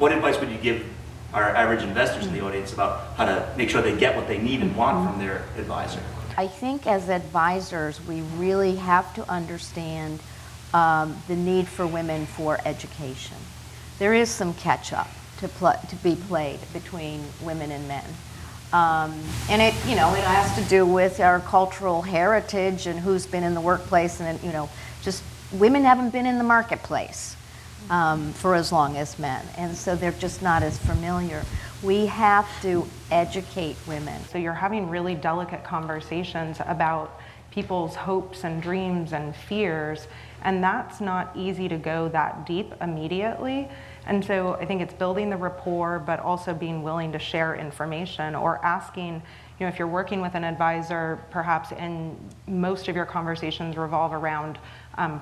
what advice would you give our average investors in the audience about how to make sure they get what they need and want from their advisor? I think as advisors, we really have to understand the need for women for education. There is some catch-up to be played between women and men. And it has to do with our cultural heritage and who's been in the workplace, and just women haven't been in the marketplace for as long as men, and so they're just not as familiar. We have to educate women. So you're having really delicate conversations about people's hopes and dreams and fears, and that's not easy to go that deep immediately. And so I think it's building the rapport, but also being willing to share information, or asking, if you're working with an advisor, perhaps in most of your conversations revolve around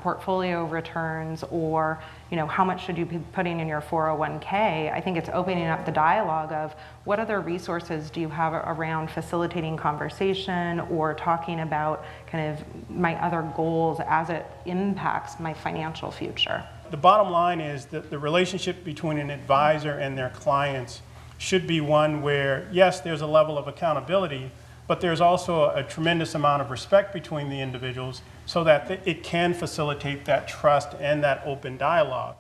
portfolio returns, or how much should you be putting in your 401k. I think it's opening up the dialogue of what other resources do you have around facilitating conversation, or talking about kind of my other goals as it impacts my financial future. The bottom line is that the relationship between an advisor and their clients should be one where, yes, there's a level of accountability, but there's also a tremendous amount of respect between the individuals, so that it can facilitate that trust and that open dialogue.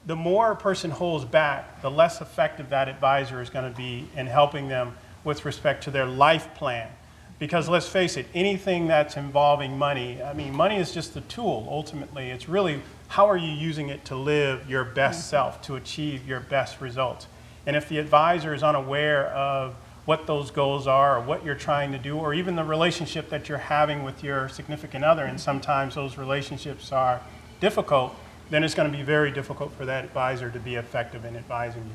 The more a person holds back, the less effective that advisor is going to be in helping them with respect to their life plan. Because let's face it, anything that's involving money, money is just a tool ultimately. It's really, how are you using it to live your best self, to achieve your best results? And if the advisor is unaware of what those goals are, or what you're trying to do, or even the relationship that you're having with your significant other, and sometimes those relationships are difficult, then it's going to be very difficult for that advisor to be effective in advising you.